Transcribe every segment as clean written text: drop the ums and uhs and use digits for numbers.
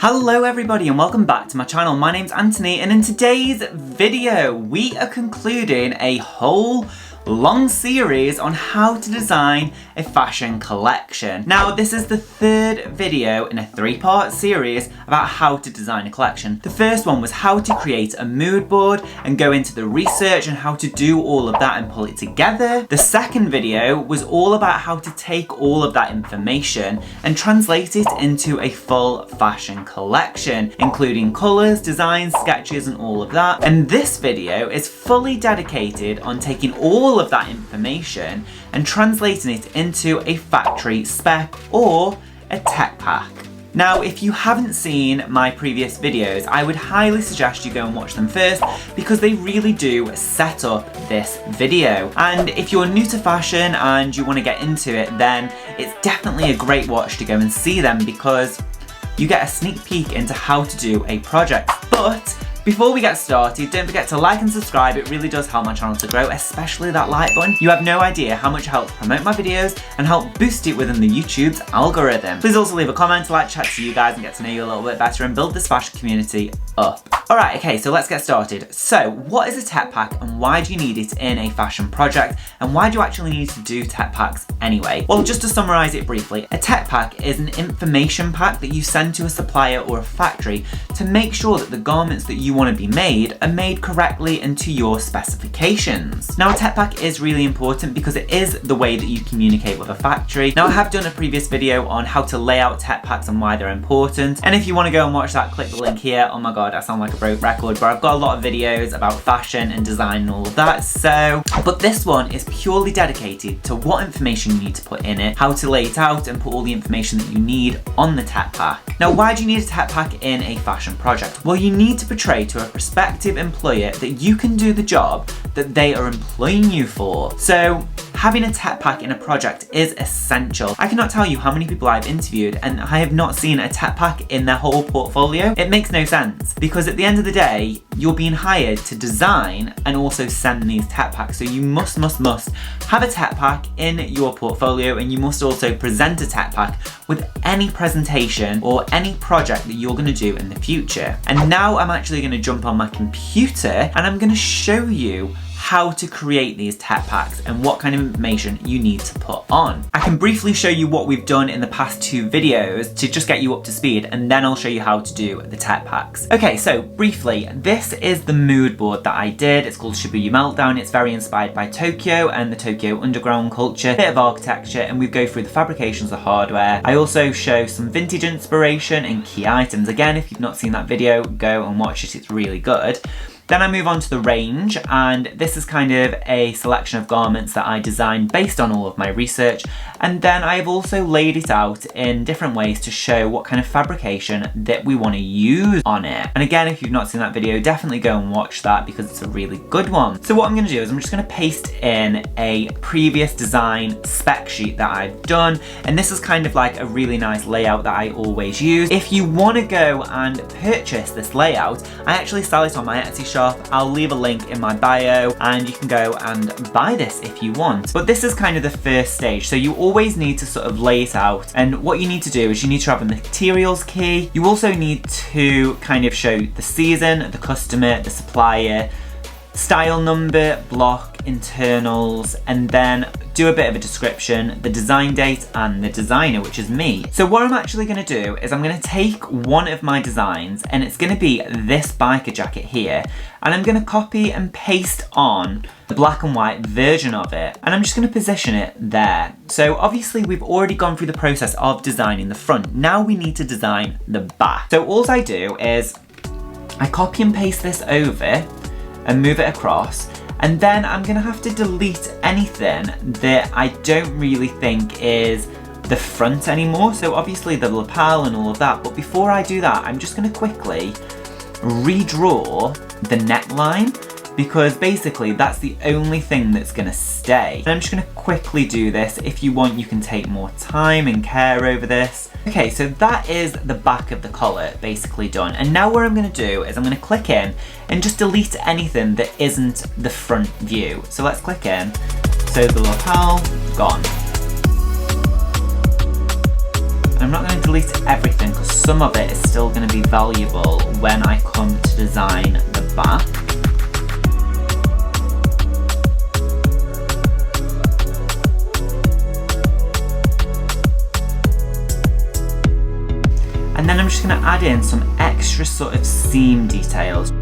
Hello everybody and welcome back to my channel. My name's Antony and in today's video we are concluding a whole long series on how to design a fashion collection. Now this is the third video in a 3-part series about how to design a collection. The first one was how to create a mood board and go into the research and how to do all of that and pull it together. The second video was all about how to take all of that information and translate it into a full fashion collection, including colours, designs, sketches and all of that. And this video is fully dedicated on taking all of that information and translating it into a factory spec or a tech pack. Now, if you haven't seen my previous videos, I would highly suggest you go and watch them first because they really do set up this video. And if you're new to fashion and you want to get into it, then it's definitely a great watch to go and see them because you get a sneak peek into how to do a project. But before we get started, don't forget to like and subscribe. It really does help my channel to grow, especially that like button. You have no idea how much it helps promote my videos and help boost it within the YouTube's algorithm. Please also leave a comment to like chat to you guys and get to know you a little bit better and build this fashion community up. Alright, okay, so let's get started. So, what is a tech pack and why do you need it in a fashion project? And why do you actually need to do tech packs anyway? Well, just to summarise it briefly, a tech pack is an information pack that you send to a supplier or a factory to make sure that the garments that you want to be made are made correctly and to your specifications. Now, a tech pack is really important because it is the way that you communicate with a factory. Now, I have done a previous video on how to lay out tech packs and why they're important. And if you want to go and watch that, click the link here. Oh my god, I sound like a broke record, but I've got a lot of videos about fashion and design and all of that. But this one is purely dedicated to what information you need to put in it, how to lay it out and put all the information that you need on the tech pack. Now, why do you need a tech pack in a fashion project? Well, you need to portray to a prospective employer that you can do the job that they are employing you for. So, having a tech pack in a project is essential. I cannot tell you how many people I've interviewed and I have not seen a tech pack in their whole portfolio. It makes no sense because at the end of the day, you're being hired to design and also send these tech packs. So you must have a tech pack in your portfolio and you must also present a tech pack with any presentation or any project that you're going to do in the future. And now I'm actually going to jump on my computer and I'm going to show you how to create these tech packs and what kind of information you need to put on. I can briefly show you what we've done in the past 2 videos to just get you up to speed and then I'll show you how to do the tech packs. Okay, so briefly, this is the mood board that I did. It's called Shibuya Meltdown. It's very inspired by Tokyo and the Tokyo underground culture, bit of architecture, and we go through the fabrications of hardware. I also show some vintage inspiration and key items. Again, if you've not seen that video, go and watch it, it's really good. Then I move on to the range, and this is kind of a selection of garments that I designed based on all of my research. And then I've also laid it out in different ways to show what kind of fabrication that we want to use on it. And again, if you've not seen that video, definitely go and watch that because it's a really good one. So what I'm going to do is I'm just going to paste in a previous design spec sheet that I've done. And this is kind of like a really nice layout that I always use. If you want to go and purchase this layout, I actually sell it on my Etsy shop. I'll leave a link in my bio and you can go and buy this if you want. But this is kind of the first stage. So you always need to sort of lay it out. And what you need to do is you need to have a materials key. You also need to kind of show the season, the customer, the supplier, style number, block, internals, and then do a bit of a description, the design date and the designer, which is me. So what I'm actually going to do is I'm going to take one of my designs and it's going to be this biker jacket here, and I'm going to copy and paste on the black and white version of it, and I'm just going to position it there. So obviously we've already gone through the process of designing the front. Now we need to design the back. So all I do is I copy and paste this over and move it across, and then I'm gonna have to delete anything that I don't really think is the front anymore. So obviously the lapel and all of that, but before I do that, I'm just gonna quickly redraw the neckline because basically that's the only thing that's gonna stay. And I'm just gonna quickly do this. If you want, you can take more time and care over this. Okay, so that is the back of the collar basically done. And now what I'm gonna do is I'm gonna click in and just delete anything that isn't the front view. So let's click in. So the lapel, gone. I'm not going to delete everything because some of it is still going to be valuable when I come to design the back. And then I'm just going to add in some extra sort of seam details.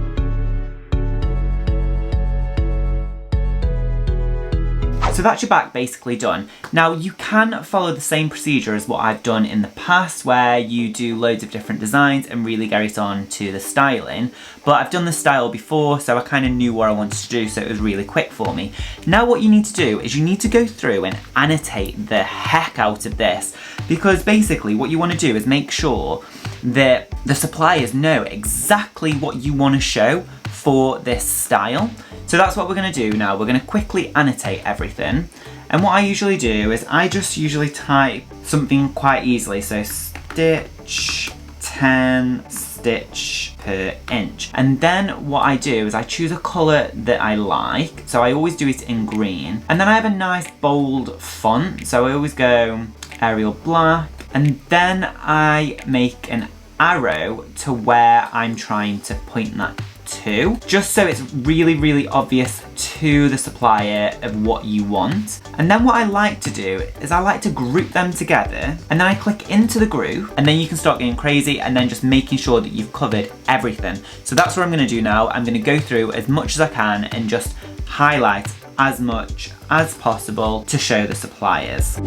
So that's your back basically done. Now you can follow the same procedure as what I've done in the past, where you do loads of different designs and really get it on to the styling. But I've done the style before, so I kind of knew what I wanted to do, so it was really quick for me. Now what you need to do is you need to go through and annotate the heck out of this, because basically what you want to do is make sure that the suppliers know exactly what you want to show for this style. So that's what we're going to do now. We're going to quickly annotate everything. And what I usually do is I just usually type something quite easily. So stitch 10 stitch per inch. And then what I do is I choose a colour that I like. So I always do it in green. And then I have a nice bold font. So I always go Arial black. And then I make an arrow to where I'm trying to point that to, just so it's really obvious to the supplier of what you want. And then what I like to do is I like to group them together, and then I click into the group, and then you can start getting crazy and then just making sure that you've covered everything. So that's what I'm going to do now. I'm going to go through as much as I can and just highlight as much as possible to show the suppliers.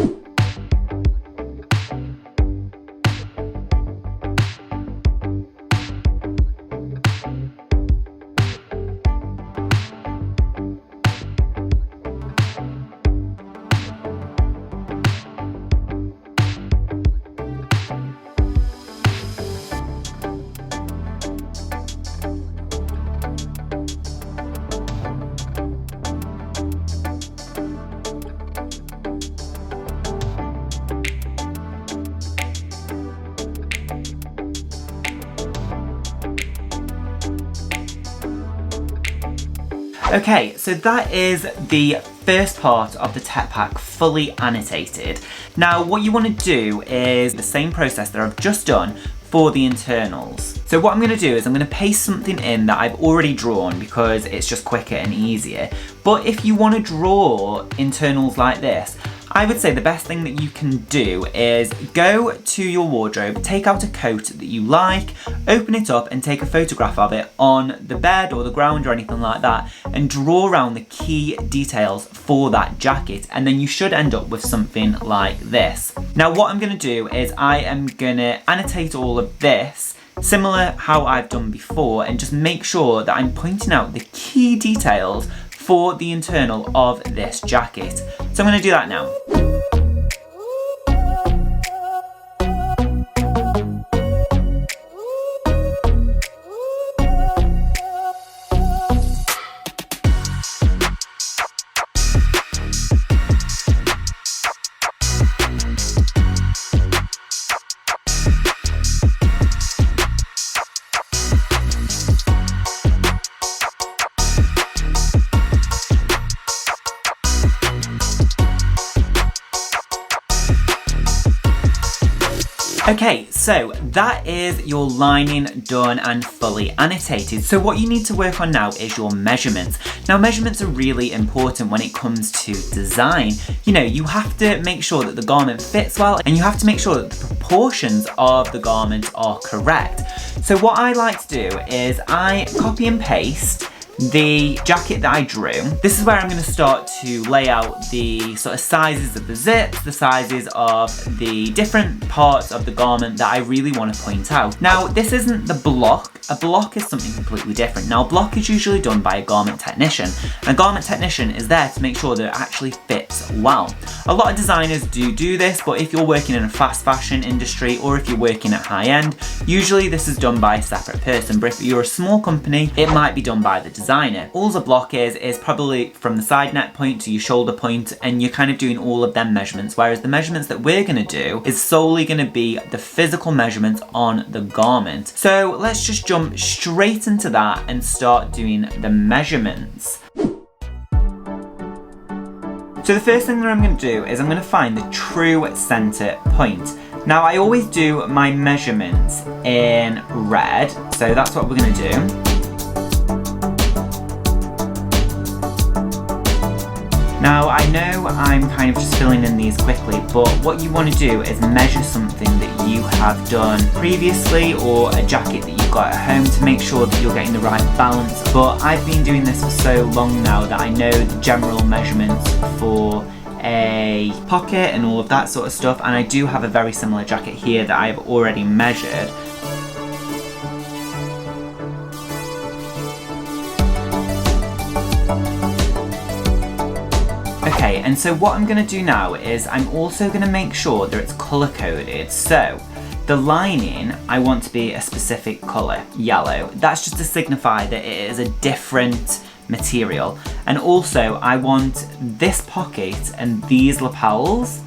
Okay, so that is the first part of the tech pack fully annotated. Now what you want to do is the same process that I've just done for the internals. So what I'm going to do is I'm going to paste something in that I've already drawn because it's just quicker and easier. But if you want to draw internals like this, I would say the best thing that you can do is go to your wardrobe, take out a coat that you like, open it up and take a photograph of it on the bed or the ground or anything like that, and draw around the key details for that jacket, and then you should end up with something like this. Now what I'm going to do is I am going to annotate all of this similar how I've done before, and just make sure that I'm pointing out the key details for the internal of this jacket. So I'm going to do that now. Okay, so that is your lining done and fully annotated. So what you need to work on now is your measurements. Now measurements are really important when it comes to design. You know, you have to make sure that the garment fits well, and you have to make sure that the proportions of the garment are correct. So what I like to do is I copy and paste the jacket that I drew. This is where I'm going to start to lay out the sort of sizes of the zips, the sizes of the different parts of the garment that I really want to point out. Now, this isn't the block. A block is something completely different. Now, a block is usually done by a garment technician. And a garment technician is there to make sure that it actually fits well. A lot of designers do this, but if you're working in a fast fashion industry or if you're working at high end, usually this is done by a separate person. But if you're a small company, it might be done by the designer. All a block is probably from the side neck point to your shoulder point, and you're kind of doing all of them measurements, whereas the measurements that we're going to do is solely going to be the physical measurements on the garment. So let's just jump straight into that and start doing the measurements. So the first thing that I'm going to do is I'm going to find the true center point. Now I always do my measurements in red, so that's what we're going to do. Now I know I'm kind of just filling in these quickly, but what you want to do is measure something that you have done previously or a jacket that you've got at home to make sure that you're getting the right balance. But I've been doing this for so long now that I know the general measurements for a pocket and all of that sort of stuff, and I do have a very similar jacket here that I've already measured. Okay, and so what I'm going to do now is I'm also going to make sure that it's colour coded. So the lining I want to be a specific colour, yellow. That's just to signify that it is a different material. And also I want this pocket and these lapels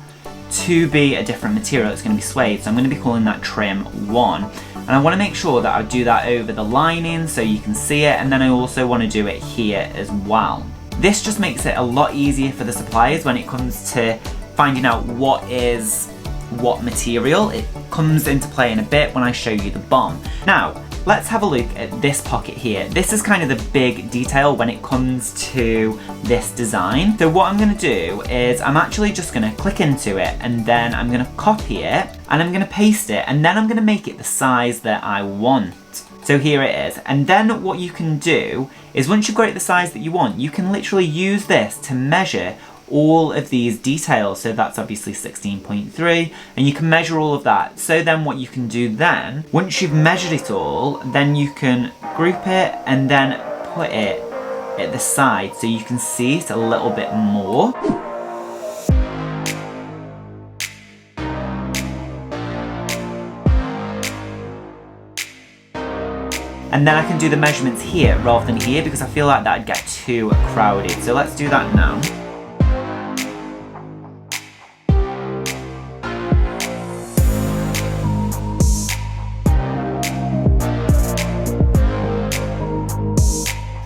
to be a different material. It's going to be suede, so I'm going to be calling that trim 1. And I want to make sure that I do that over the lining so you can see it, and then I also want to do it here as well. This just makes it a lot easier for the suppliers when it comes to finding out what is what material. It comes into play in a bit when I show you the BOM. Now, let's have a look at this pocket here. This is kind of the big detail when it comes to this design. So what I'm going to do is I'm actually just going to click into it, and then I'm going to copy it and I'm going to paste it, and then I'm going to make it the size that I want. So here it is. And then what you can do is once you've got it the size that you want, you can literally use this to measure all of these details. So that's obviously 16.3, and you can measure all of that. So then what you can do then, once you've measured it all, then you can group it and then put it at the side so you can see it a little bit more. And then I can do the measurements here rather than here because I feel like that'd get too crowded. So let's do that now.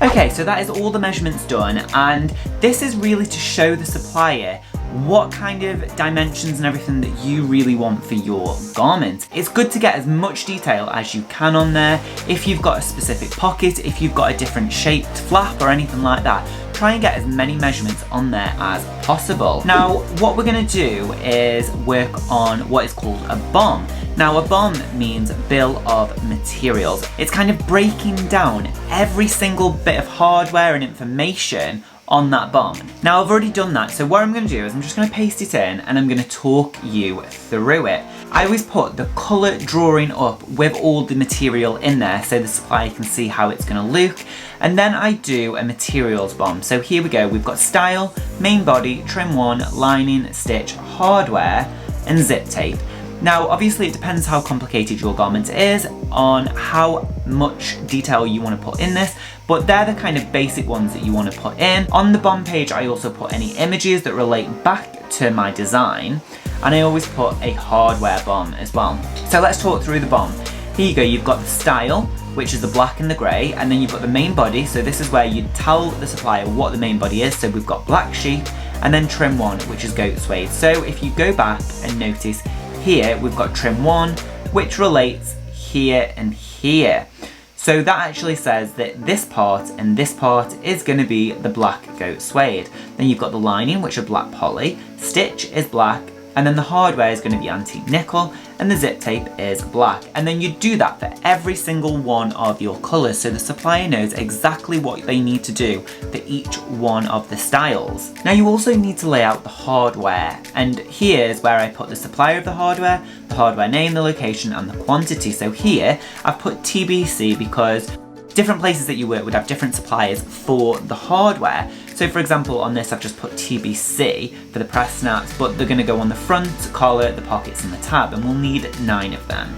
Okay, so that is all the measurements done, and this is really to show the supplier what kind of dimensions and everything that you really want for your garment. It's good to get as much detail as you can on there. If you've got a specific pocket, if you've got a different shaped flap or anything like that, try and get as many measurements on there as possible. Now, what we're going to do is work on what is called a BOM. Now, a BOM means bill of materials. It's kind of breaking down every single bit of hardware and information on that BOM. Now I've already done that, so what I'm going to do is I'm just going to paste it in and I'm going to talk you through it. I always put the colour drawing up with all the material in there so the supplier can see how it's going to look, and then I do a materials BOM. So here we go, we've got style, main body, trim 1, lining, stitch, hardware and zip tape. Now obviously it depends how complicated your garment is on how much detail you want to put in this, but they're the kind of basic ones that you want to put in. On the BOM page I also put any images that relate back to my design, and I always put a hardware BOM as well. So let's talk through the BOM. Here you go, you've got the style, which is the black and the grey, and then you've got the main body, so this is where you tell the supplier what the main body is. So we've got black sheep, and then trim 1, which is goat suede. So if you go back and notice, here we've got trim 1, which relates here and here. So that actually says that this part and this part is going to be the black goat suede. Then you've got the lining, which are black poly, stitch is black, and then the hardware is going to be antique nickel, and the zip tape is black. And then you do that for every single one of your colours, so the supplier knows exactly what they need to do for each one of the styles. Now you also need to lay out the hardware, and here's where I put the supplier of the hardware name, the location and the quantity. So here I've put TBC because different places that you work would have different suppliers for the hardware. So for example, on this I've just put TBC for the press snaps, but they're going to go on the front, collar, the pockets and the tab, and we'll need 9 of them.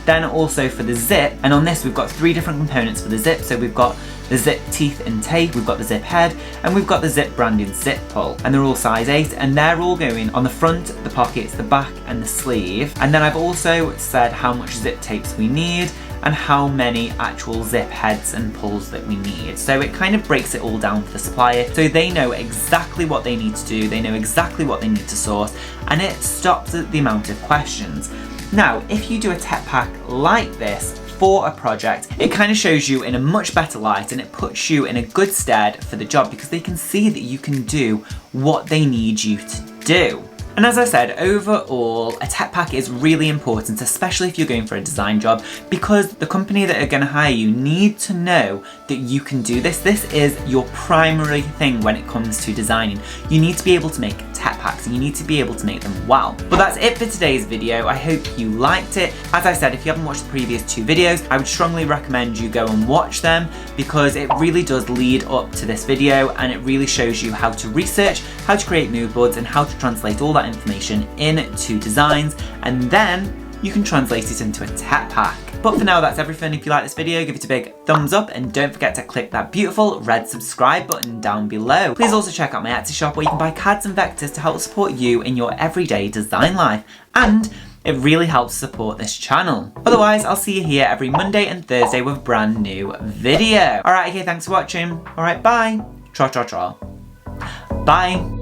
Then also for the zip, and on this we've got 3 different components for the zip. So we've got the zip teeth and tape, we've got the zip head, and we've got the zip branded zip pull, and they're all size 8, and they're all going on the front, the pockets, the back and the sleeve. And then I've also said how much zip tapes we need and how many actual zip heads and pulls that we need. So it kind of breaks it all down for the supplier, so they know exactly what they need to do, they know exactly what they need to source, and it stops the amount of questions. Now, if you do a tech pack like this for a project, it kind of shows you in a much better light and it puts you in a good stead for the job because they can see that you can do what they need you to do. And as I said, overall, a tech pack is really important, especially if you're going for a design job, because the company that are going to hire you need to know that you can do this. This is your primary thing when it comes to designing. You need to be able to make tech packs and you need to be able to make them well. But that's it for today's video. I hope you liked it. As I said, if you haven't watched the previous 2 videos, I would strongly recommend you go and watch them because it really does lead up to this video and it really shows you how to research, how to create mood boards and how to translate all that information into designs, and then you can translate it into a tech pack. But for now, that's everything. If you like this video, give it a big thumbs up and don't forget to click that beautiful red subscribe button down below. Please also check out my Etsy shop where you can buy cards and vectors to help support you in your everyday design life, and it really helps support this channel. Otherwise, I'll see you here every Monday and Thursday with a brand new video. Alright, okay, thanks for watching. Alright, bye. Tra tra tra. Bye.